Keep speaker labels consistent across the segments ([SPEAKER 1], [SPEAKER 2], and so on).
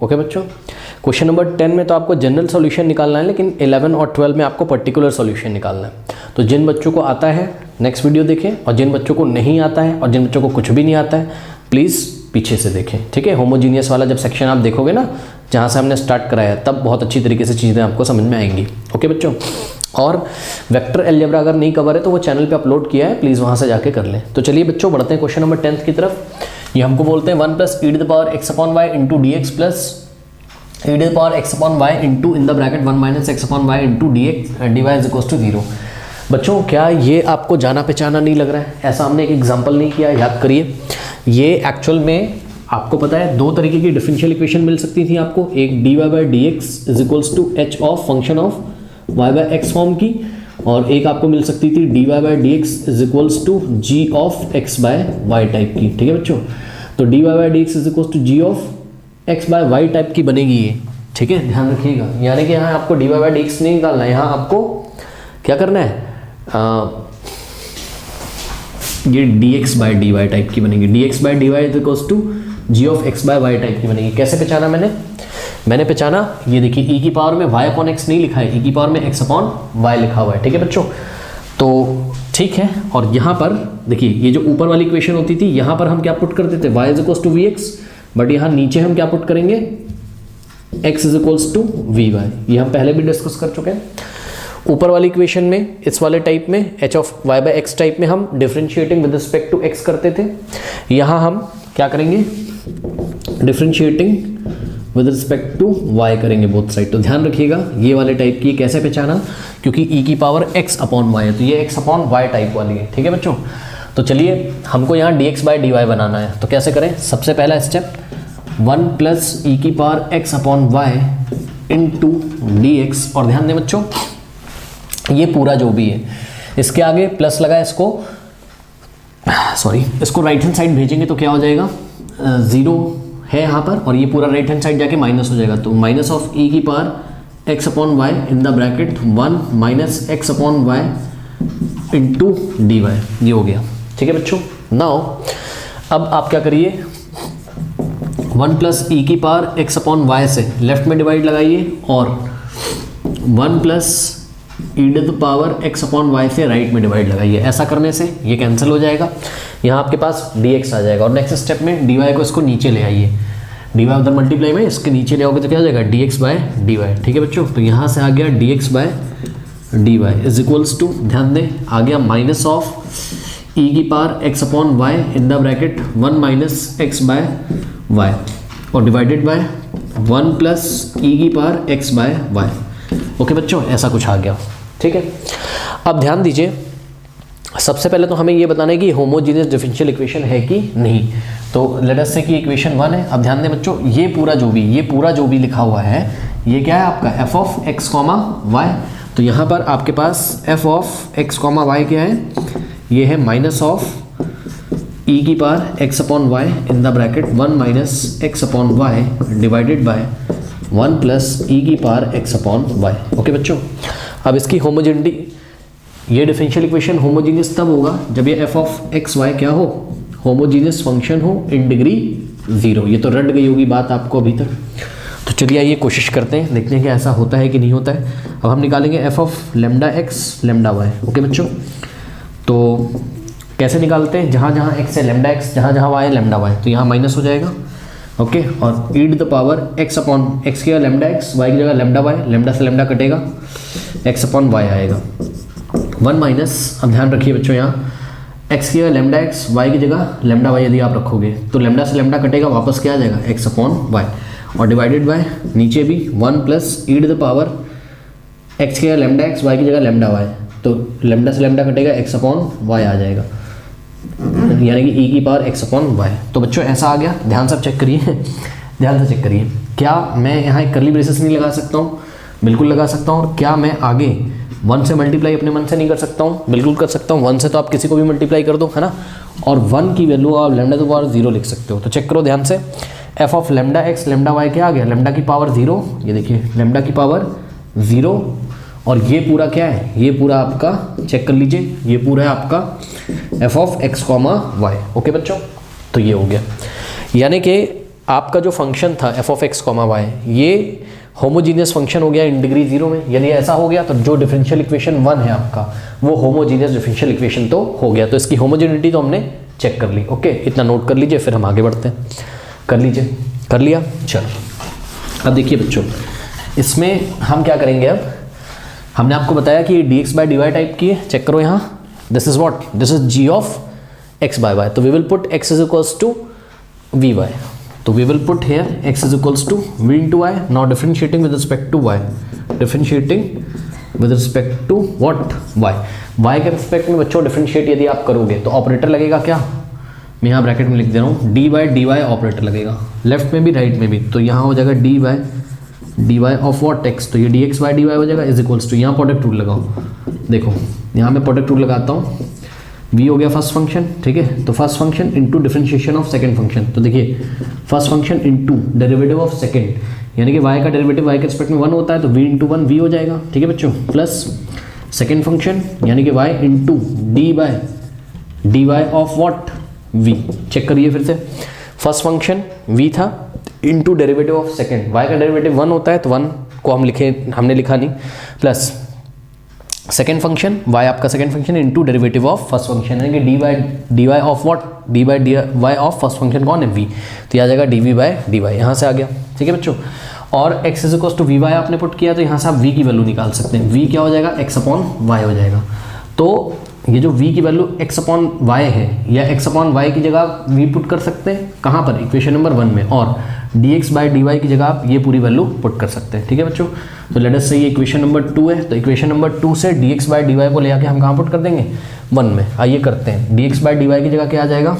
[SPEAKER 1] Okay बच्चों, question number 10 में तो आपको जनरल सॉल्यूशन निकालना है, लेकिन 11 और 12 में आपको पर्टिकुलर सॉल्यूशन निकालना है। तो जिन बच्चों को आता है नेक्स्ट वीडियो देखें, और जिन बच्चों को नहीं आता है और जिन बच्चों को कुछ भी नहीं आता है प्लीज़ पीछे से देखें, ठीक है। होमोजीनियस वाला जब सेक्शन आप देखोगे ना, जहाँ से हमने स्टार्ट कराया, तब बहुत अच्छी तरीके से चीज़ें आपको समझ में आएंगी। ओके बच्चों, और वेक्टर अलजेब्रा अगर नहीं कवर है तो वो चैनल पे अपलोड किया है, प्लीज़ वहाँ से जाके कर लें। तो चलिए बच्चों बढ़ते हैं क्वेश्चन नंबर 10 की तरफ। ये हमको बोलते हैं 1 + e⁻x/y into dx plus e⁻x/y into in the bracket 1 - x/y into dy is equals to 0। बच्चों क्या ये आपको जाना पहचाना नहीं लग रहा है? ऐसा हमने एक एग्जाम्पल नहीं किया, याद करिए। ये एक्चुअल में आपको पता है दो तरीके की डिफरेंशियल इक्वेशन मिल सकती थी आपको, एक dy/dx is equals to h of function of y/x form की, और एक आपको मिल सकती थी dy/dx is equals to g of x/y type की, ठीक है बच्चों। तो dy/dx is equals to g of x/y type की बनेगी ये, ठीक है, ध्यान रखिएगा। यानी कि यहाँ आपको dy/dx नहीं निकालना है, यहाँ आपको क्या करना है, ये dx/dy टाइप की बनेगी, dx/dy is equals to g of x/y type की बनेगी। कैसे पहचाना मैंने पहचाना, ये देखिए e की पावर में y/x नहीं लिखा है, e की पावर में x/y लिखा हुआ है, ठीक है बच्चों। तो ठीक है, और यहाँ पर देखिए ये जो ऊपर वाली इक्वेशन होती थी, यहाँ पर हम क्या पुट करते थे, y is equals to vx, but यहाँ नीचे हम क्या पुट करेंगे, x is equals to vy। ये हम पहले भी डिस्कस कर चुके हैं। ऊपर वाली इक्वेशन में, इस वाले टाइप में h ऑफ y/x टाइप में हम differentiating with respect to x करते थे। यहाँ हम क्या करेंगे, differentiating with respect to y करेंगे बोथ साइड। तो ध्यान रखिएगा ये वाले टाइप की कैसे पहचाना, क्योंकि e की पावर x/y है, तो ये x/y टाइप वाली है, ठीक है बच्चों। तो चलिए हमको यहाँ dx/dy बनाना है, तो कैसे करें, सबसे पहला स्टेप 1 + e⁻x/y इंटू dx, और ध्यान दें बच्चों ये पूरा जो भी है इसके आगे प्लस लगा, इसको राइट हैंड साइड भेजेंगे तो क्या हो जाएगा, 0 है यहाँ पर, और ये पूरा राइट हैंड साइड जाके माइनस हो जाएगा। तो minus of e⁻x/y in the bracket 1 - x/y into dy, ये हो गया, ठीक है बच्चों। नाउ अब आप क्या करिए, 1 + e⁻x/y से लेफ्ट में डिवाइड लगाइए, और 1 + e⁻x/y से राइट में डिवाइड लगाइए। ऐसा करने से ये कैंसिल हो जाएगा, यहाँ आपके पास dx आ जाएगा, और नेक्स्ट स्टेप में dy को इसको नीचे ले आइए, dy उधर मल्टीप्लाई में इसके नीचे ले आओगे तो क्या हो जाएगा, dx/dy, ठीक है बच्चों। तो यहाँ से आ गया dx/dy इज इक्वल्स टू, ध्यान दें आ गया minus of e⁻x/y in the bracket 1 - x/y और डिवाइडेड बाय 1 + e⁻x/y। ओके बच्चों, ऐसा कुछ आ गया, ठीक है। अब ध्यान दीजिए, सबसे पहले तो हमें ये बताना है कि होमोजीनियस डिफरेंशियल इक्वेशन है कि नहीं। तो लेट अस से कि इक्वेशन 1 है। अब ध्यान दें बच्चों, ये पूरा जो भी लिखा हुआ है, ये क्या है आपका f ऑफ x, y। तो यहाँ पर आपके पास f ऑफ x, y क्या है, ये है minus of e⁻x/y in the bracket 1 - x/y divided by 1 + e⁻x/y। Okay बच्चों, अब इसकी होमोजेनिटी, ये डिफरेंशियल इक्वेशन होमोजीनियस तब होगा जब ये f ऑफ x, y क्या हो, होमोजीनियस फंक्शन हो इन डिग्री 0। ये तो रट गई होगी बात आपको अभी तक। तो चलिए आइए कोशिश करते हैं, देखते हैं कि ऐसा होता है कि नहीं होता है। अब हम निकालेंगे f of λx, λy। Okay बच्चों, तो कैसे निकालते हैं, जहाँ जहाँ x है λx, जहाँ जहाँ y है λy, तो यहाँ माइनस हो जाएगा। ओके, और e⁻x/x की जगह λx, y की जगह λy, लैम्डा से लैम्डा कटेगा, x/y आएगा 1 - अब ध्यान रखिए बच्चों, यहाँ x की जगह λx, y की जगह λy यदि आप रखोगे तो लैम्डा से लैम्डा कटेगा, वापस क्या आ जाएगा, x/y, और डिवाइडेड बाय नीचे भी 1 + e⁻x की जगह λx, y की जगह λy, तो लैम्डा से लैम्डा कटेगा, x/y आ जाएगा, यानी कि e⁻x/y। तो बच्चों ऐसा आ गया, ध्यान से चेक करिए, ध्यान से चेक करिए। क्या मैं यहाँ एक कर्ली ब्रेसेस नहीं लगा सकता हूँ? बिल्कुल लगा सकता हूँ। और क्या मैं आगे 1 से मल्टीप्लाई अपने मन से नहीं कर सकता हूँ? बिल्कुल कर सकता हूँ। 1 से तो आप किसी को भी मल्टीप्लाई कर दो, है ना। और 1 की वैल्यू आप लैम्डा टू पावर 0 लिख सकते हो। तो चेक करो ध्यान से, f ऑफ λx, λy क्या आ गया, लैम्डा की पावर 0, ये देखिए लैम्डा की पावर 0, और ये पूरा क्या है, ये पूरा आपका चेक कर लीजिए, ये पूरा है आपका f of x, y। Okay बच्चों, तो ये हो गया, यानी कि आपका जो फंक्शन था F of X comma Y, ये होमोजीनियस फंक्शन हो गया इन डिग्री 0 में। यदि ऐसा हो गया तो जो डिफरेंशियल इक्वेशन 1 है आपका वो होमोजीनियस डिफरेंशियल इक्वेशन तो हो गया। तो इसकी होमोजेनिटी तो हमने चेक कर ली। ओके, इतना नोट कर लीजिए, फिर हम आगे बढ़ते हैं। कर लीजिए, कर लिया। चलो अब देखिए बच्चों, इसमें हम क्या करेंगे। अब हमने आपको बताया कि dx बाई dy टाइप की है, चेक करो यहाँ, this is what, this is g of x by y। तो we will put x is equals to vy। तो we will put here x is equals to v into y। Now differentiating with respect to y, differentiating with respect to what, y के respect में बच्चों differentiate यदि आप करोगे तो operator लगेगा क्या, मैं यहाँ ब्रैकेट में लिख दे रहा हूँ, D by D Y operator लगेगा, लेफ्ट में भी राइट में भी। तो यहाँ हो जाएगा D by D Y of what X, तो ये D X by D Y हो जाएगा इज इक्वल्स टू, यहाँ प्रोडक्ट रूल लगाओ। देखो यहाँ मैं प्रोडक्ट रूल लगाता हूँ, v हो गया फर्स्ट फंक्शन, ठीक है। तो first function into differentiation of second function. तो देखिए first function into derivative of second, यानी कि y का डेरिवेटिव y के रिस्पेक्ट में 1 होता है तो v इंटू 1 v हो जाएगा, ठीक है बच्चों। प्लस सेकंड फंक्शन यानी कि y into D by D Y of what v। Check करिए फिर से, फर्स्ट फंक्शन v था into derivative of second, y का डेरिवेटिव 1 होता है तो 1 को हमने लिखा नहीं, प्लस सेकेंड फंक्शन y आपका second function into derivative of first function, यानी कि D Y of what, D by D Y of first function कौन है v, तो यह आ जाएगा D we by D y, यहाँ से आ गया, ठीक है बच्चों। और x is equals to v y आपने पुट किया तो यहाँ से आप v की वैल्यू निकाल सकते हैं, v क्या हो जाएगा x अपॉन वाई हो जाएगा। तो ये जो v की वैल्यू x अपॉन वाई है या x अपॉन वाई की जगह v पुट कर सकते हैं, कहाँ पर, इक्वेशन नंबर 1 में, और dx बाई डी वाई की जगह आप ये पूरी वैल्यू पुट कर सकते हैं, ठीक है बच्चों। तो लेट अस से ये इक्वेशन नंबर 2 है, तो इक्वेशन नंबर 2 से dx बाई डी वाई को ले आके हम कहाँ पुट कर देंगे, 1 में। आइए करते हैं, dx बाई डी वाई की जगह क्या आ जाएगा,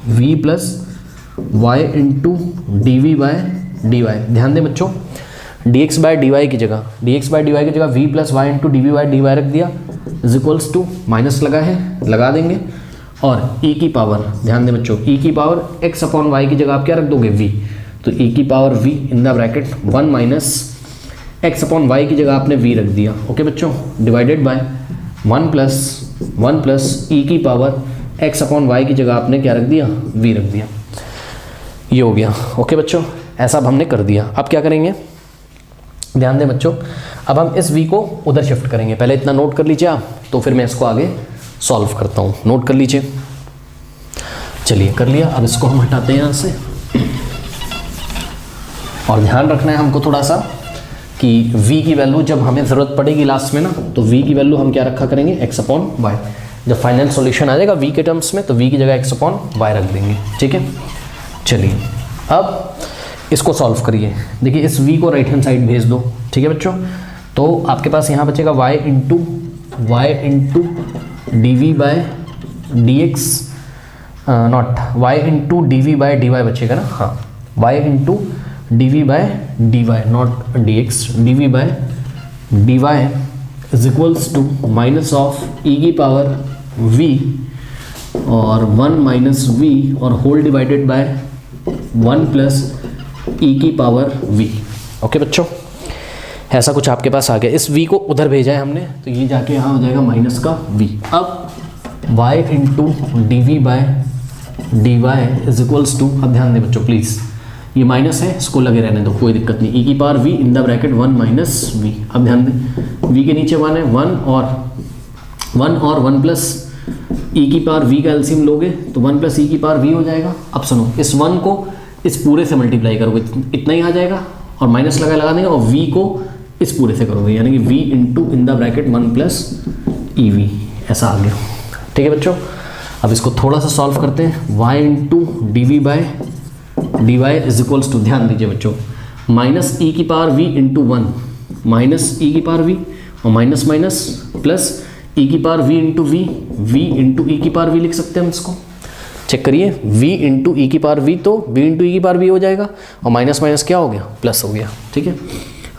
[SPEAKER 1] v plus y into D we by D y. ध्यान दें बच्चों, dx बाई डी वाई की जगह v plus y into D we by D y रख दिया, इज इक्वल्स टू माइनस लगा है, लगा देंगे, और e की पावर, ध्यान दें बच्चों, e की पावर x अपॉन वाई की जगह आप क्या रख दोगे, v। तो e की power v in the bracket 1 minus x upon y की जगह आपने v रख दिया, ओके बच्चों, डिवाइडेड बाय 1 प्लस e की पावर x अपॉन वाई की जगह आपने क्या रख दिया, v रख दिया। ये हो गया, ओके बच्चों, ऐसा अब हमने कर दिया। अब क्या करेंगे, ध्यान दें बच्चों, अब हम इस v को उधर शिफ्ट करेंगे। पहले इतना नोट कर लीजिए आप, तो फिर मैं इसको आगे सॉल्व करता हूँ। नोट कर लीजिए, चलिए कर लिया। अब इसको हम हटाते हैं यहाँ से, और ध्यान रखना है हमको थोड़ा सा कि v की वैल्यू जब हमें ज़रूरत पड़ेगी लास्ट में ना, तो v की वैल्यू हम क्या रखा करेंगे, x अपॉन वाई। जब फाइनल सॉल्यूशन आ जाएगा v के टर्म्स में तो v की जगह x अपॉन वाई रख देंगे, ठीक है। चलिए अब इसको सॉल्व करिए। देखिए इस v को राइट हैंड साइड भेज दो, ठीक है बच्चों। तो आपके पास यहाँ बचेगा y into D we by d x, not y into D we by D y बचेगा ना, हाँ, y into D we by D y, not d x, d we by D Y is equals to minus of e की power v और 1 minus v और whole divided by 1 plus e की power v, okay बच्चों। ऐसा कुछ आपके पास आ गया, इस v को उधर भेजा है हमने तो ये जाके यहाँ हो जाएगा माइनस का v। अब y into D we by D Y is equals to, अब ध्यान दें बच्चों प्लीज़, ये माइनस है इसको लगे रहने दो, कोई दिक्कत नहीं, e की power v in the bracket 1 minus v। अब ध्यान दें v के नीचे 1 है, 1 और 1 प्लस e की पावर v का एलसीएम लोगे तो 1 प्लस e की पावर v हो जाएगा। अब सुनो, इस 1 को इस पूरे से मल्टीप्लाई करोगे इतना ही आ जाएगा, और माइनस लगा देंगे, और v को इस पूरे से करोगे, यानी कि v into in the bracket 1 plus E V, ऐसा आ गया, ठीक है बच्चों। अब इसको थोड़ा सा सॉल्व करते हैं, y into D we by D Y is equals to, ध्यान दीजिए बच्चों, माइनस ई की power v into 1, minus E की पावर v और माइनस माइनस प्लस ई की power v into v into ई की पावर v लिख सकते हैं हम इसको। चेक करिए, v इंटू ई की पावर v तो v इंटू ई की पावर v हो जाएगा, और माइनस माइनस क्या हो गया, प्लस हो गया, ठीक है।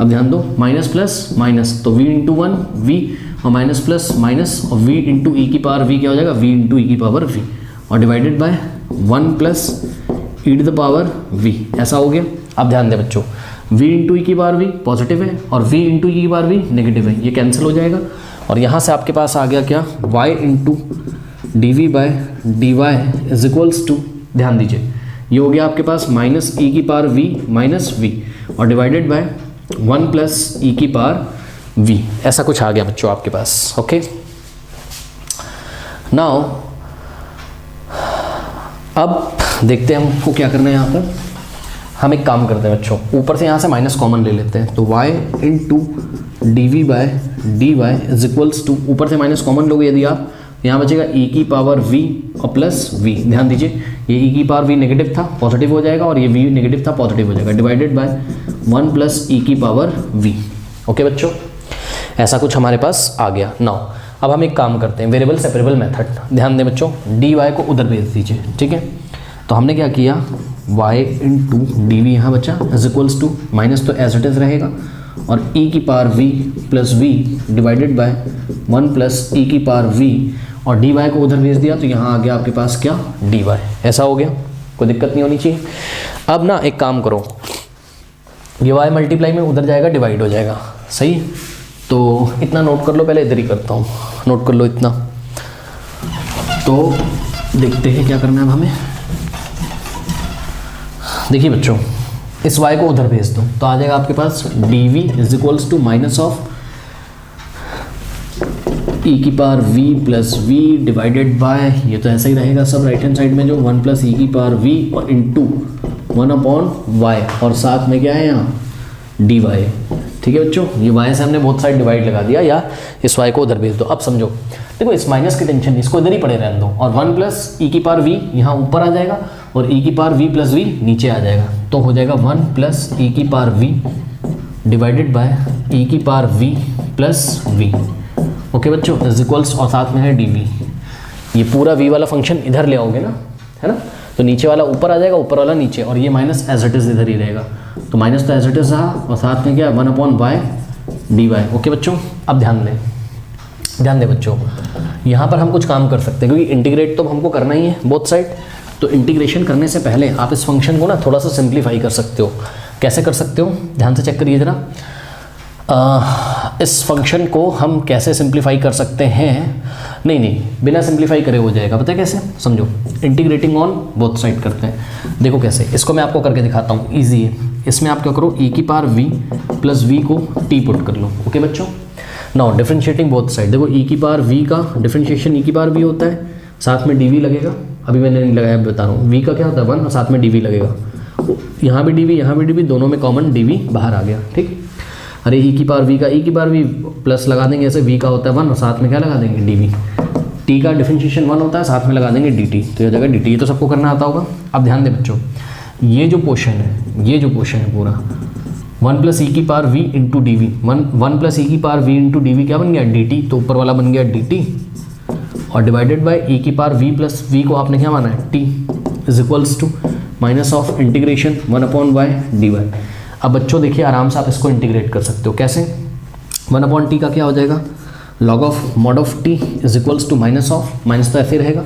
[SPEAKER 1] अब ध्यान दो, माइनस प्लस माइनस तो v इंटू 1 v और माइनस प्लस माइनस, और v इंटू ई की पावर v क्या हो जाएगा, v इंटू ई की पावर v और divided by 1 plus e to the power v, ऐसा हो गया। अब ध्यान दें बच्चों, v इंटू ई की पावर v पॉजिटिव है और v इंटू ई की पावर v नेगेटिव है, ये कैंसिल हो जाएगा, और यहाँ से आपके पास आ गया क्या, y into D we by D Y is equals to, ध्यान दीजिए ये हो गया आपके पास माइनस ई की पावर वी माइनस वी और डिवाइडेड बाय 1 प्लस ई की पावर वी, ऐसा कुछ आ गया बच्चों आपके पास। ओके, नाउ अब देखते हैं हमको क्या करना है यहाँ पर। हम एक काम करते हैं बच्चों, ऊपर से यहाँ से माइनस कॉमन ले लेते हैं, तो y into D v by d Y is equals to, ऊपर से माइनस कॉमन लोगे यदि आप, यहाँ बचेगा e की पावर v और प्लस v। ध्यान दीजिए ये e की पावर v नेगेटिव था पॉजिटिव हो जाएगा और ये v नेगेटिव था पॉजिटिव हो जाएगा, डिवाइडेड बाय 1 प्लस e की पावर v। ओके बच्चों, ऐसा कुछ हमारे पास आ गया। नाउ अब हम एक काम करते हैं, वेरिएबल सेपरेबल मेथड। ध्यान दें बच्चों, डी वाई को उधर भेज दीजिए, ठीक है। तो हमने क्या किया, y इंटू डी वी यहाँ बचा इज इक्वल्स टू, माइनस तो एज इट इज रहेगा और e की power v plus v divided by 1 plus e की पावर v और dy को उधर भेज दिया तो यहाँ आ गया आपके पास क्या, dy। ऐसा हो गया, कोई दिक्कत नहीं होनी चाहिए। अब ना एक काम करो, ये y मल्टीप्लाई में उधर जाएगा डिवाइड हो जाएगा, सही। तो इतना नोट कर लो, पहले इधर ही करता हूँ, नोट कर लो इतना। तो देखते हैं क्या करना है अब हमें। देखिए बच्चों, इस y को उधर भेज दो तो आ जाएगा आपके पास D V is equals to minus of e की power v plus v divided by, ये तो ऐसा ही रहेगा सब राइट हैंड साइड में जो 1 प्लस e की पावर v और इंटू 1 अपॉन y और साथ में क्या है यहाँ dy। ठीक है बच्चों, ये y से हमने बहुत साइड डिवाइड लगा दिया, या इस y को उधर भेज दो। अब समझो, देखो इस माइनस की टेंशन, इसको इधर ही पड़े रहने दो और 1 प्लस ई की पावर v यहाँ ऊपर आ जाएगा और e की पावर v प्लस v नीचे आ जाएगा, तो हो जाएगा 1 प्लस ई की power v divided by e की power v plus v। Okay बच्चों, इज इक्वल्स और साथ में है डी वी। ये पूरा v वाला फंक्शन इधर ले आओगे ना, है ना, तो नीचे वाला ऊपर आ जाएगा, ऊपर वाला नीचे, और ये माइनस एज इट इज इधर ही रहेगा, तो माइनस तो एज इट इज रहा और साथ में क्या 1 upon y d y. Okay बच्चों, अब ध्यान दें बच्चों, यहाँ पर हम कुछ काम कर सकते हैं क्योंकि इंटीग्रेट तो हमको करना ही है बोथ साइड। तो इंटीग्रेशन करने से पहले आप इस फंक्शन को ना थोड़ा सा सिंप्लीफाई कर सकते हो। कैसे कर सकते हो, ध्यान से चेक करिए जरा। इस फंक्शन को हम कैसे सिंप्लीफाई कर सकते हैं, नहीं बिना सिंप्लीफाई करे हो जाएगा, पता है कैसे, समझो। इंटीग्रेटिंग ऑन बोथ साइड करते हैं, देखो कैसे, इसको मैं आपको करके दिखाता हूँ, ईजी है। इसमें आप क्या करो, e की पावर v प्लस v को t पुट कर लो। ओके बच्चों, नाउ डिफरेंशिएटिंग बोथ साइड, देखो e की पावर v का डिफरेंशिएशन e की पावर v होता है, साथ में dv लगेगा, अभी मैंने नहीं लगाया, बता रहा हूँ। v का क्या होता है 1 और साथ में dv लगेगा, यहाँ भी dv यहाँ भी dv, दोनों में कॉमन dv बाहर आ गया, ठीक। अरे e की पावर v का e की पावर v प्लस लगा देंगे, ऐसे v का होता है 1 और साथ में क्या लगा देंगे dv, t का डिफरेंशिएशन 1 होता है, साथ में लगा देंगे dt, तो ये हो जाएगा dt। ये तो सबको करना आता होगा। अब ध्यान दें बच्चों, ये जो पोर्शन है पूरा 1 प्लस ई की power v into D V, 1 plus E की power v into D V क्या बन गया dt, तो ऊपर वाला बन गया dt और डिवाइडेड बाय e की पावर v प्लस v को आपने क्या माना है t is equals to minus of integration 1 upon y d y. अब बच्चों देखिए, आराम से आप इसको इंटीग्रेट कर सकते हो। कैसे, 1 अपॉन टी का क्या हो जाएगा, log of mod of t is equals to minus of, minus तो ऐसे ही रहेगा,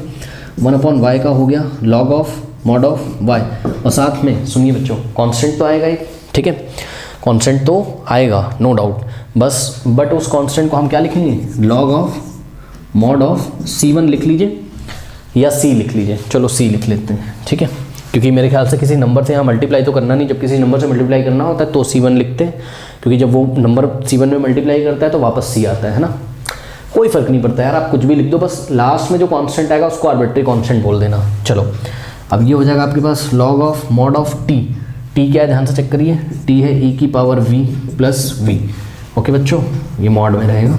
[SPEAKER 1] 1 अपॉन वाई का हो गया log of mod of y, और साथ में सुनिए बच्चों कांस्टेंट तो आएगा ही, ठीक है, कांस्टेंट तो आएगा नो डाउट, बस बट उस कांस्टेंट को हम क्या लिखेंगे, log of mod of c1 लिख लीजिए या c लिख लीजिए, चलो c लिख लेते हैं, ठीक है, क्योंकि मेरे ख्याल से किसी नंबर से यहाँ मल्टीप्लाई तो करना नहीं, जब किसी नंबर से मल्टीप्लाई करना होता है तो c1 लिखते हैं, क्योंकि जब वो नंबर c1 में मल्टीप्लाई करता है तो वापस c आता है ना, कोई फर्क नहीं पड़ता यार, आप कुछ भी लिख दो, बस लास्ट में जो कांस्टेंट आएगा उसको आर्बिट्री कांस्टेंट बोल देना। चलो अब ये हो जाएगा आपके पास log of mod of T, T क्या है ध्यान से चेक करिए, टी है e की power v plus v। Okay बच्चों, ये मॉड में रहेगा,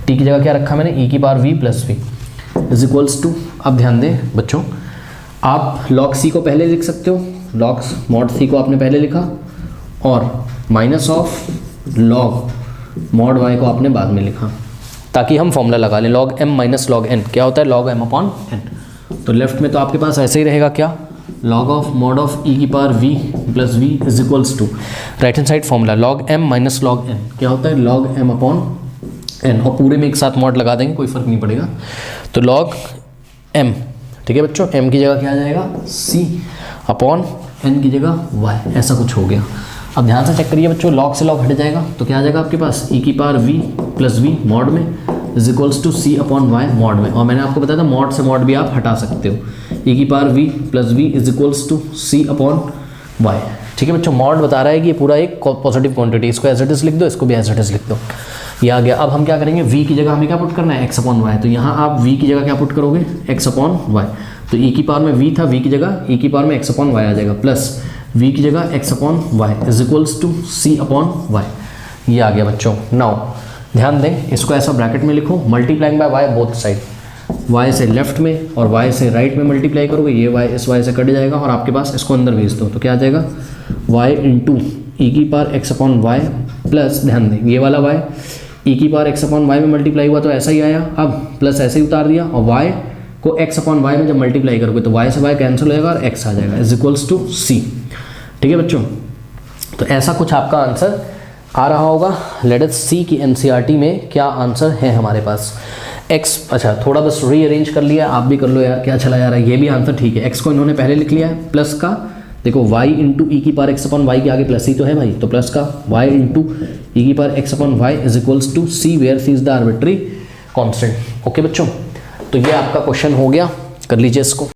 [SPEAKER 1] टी की जगह क्या रखा मैंने, e की power v plus v is equals to, अब ध्यान दें बच्चों, आप लॉग c को पहले लिख सकते हो, लॉग मॉड c को आपने पहले लिखा, और minus of log mod y को आपने बाद में लिखा, ताकि हम फॉर्मूला लगा लें, log m minus log n क्या होता है, लॉग m अपॉन n। तो लेफ्ट में तो आपके पास ऐसे ही रहेगा क्या, log of mod of e की power v plus v is equals to, right hand side formula log m minus log n क्या होता है, लॉग m अपॉन n, और पूरे में एक साथ मॉड लगा देंगे, कोई फर्क नहीं पड़ेगा, तो लॉग m, ठीक है बच्चों, m की जगह क्या आ जाएगा c अपॉन n की जगह y, ऐसा कुछ हो गया। अब ध्यान से चेक करिए बच्चों, लॉग से लॉग हट जाएगा तो क्या आ जाएगा आपके पास, e की power v plus v mod में is equals to c upon y mod में, और मैंने आपको बताया था मॉड से मॉड भी आप हटा सकते हो, ई की power v plus v is equals to c upon y. ठीक है बच्चों, मॉड बता रहा है कि ये पूरा एक पॉजिटिव क्वांटिटी, इसको एज इट इज लिख दो, इसको भी एज इट इज लिख दो। ये आ गया। अब हम क्या करेंगे, v की जगह हमें क्या पुट करना है, x अपॉन वाई। तो यहाँ आप v की जगह क्या पुट करोगे, x अपॉन वाई। तो e की पावर में v था, v की जगह e की पावर में x अपॉन वाई आ जाएगा, प्लस v की जगह x upon y is equals to c upon y. ये आ गया बच्चों। नाउ ध्यान दें, इसको ऐसा ब्रैकेट में लिखो, multiplying by y both side, y से लेफ्ट में और y से राइट में मल्टीप्लाई करोगे, ये y इस y से कट जाएगा और आपके पास इसको अंदर भेज दो तो क्या आ जाएगा, y इंटू ई की power x upon y plus, ध्यान दें ये वाला y ई की पावर x अपॉन वाई में मल्टीप्लाई हुआ तो ऐसा ही आया, अब प्लस ऐसे ही उतार दिया और y को x अपॉन वाई में जब मल्टीप्लाई करोगे तो y से y कैंसिल हो जाएगा और x आ जाएगा इज इक्वल्स टू c। ठीक है बच्चों, तो ऐसा कुछ आपका आंसर आ रहा होगा। लेट अस सी की एनसीईआरटी में क्या आंसर है हमारे पास। x, अच्छा थोड़ा बस रीअरेंज कर लिया, आप भी कर लो यार, क्या चला जा रहा है, ये भी आंसर ठीक है। x को इन्होंने पहले लिख लिया है, प्लस का देखो y इंटू ई की पावर x अपॉन वाई के आगे प्लस ही तो है भाई, तो प्लस का y इंटू ई की power x upon y is equals to c where c is the arbitrary constant. Okay बच्चों, तो ये आपका क्वेश्चन हो गया, कर लीजिए इसको।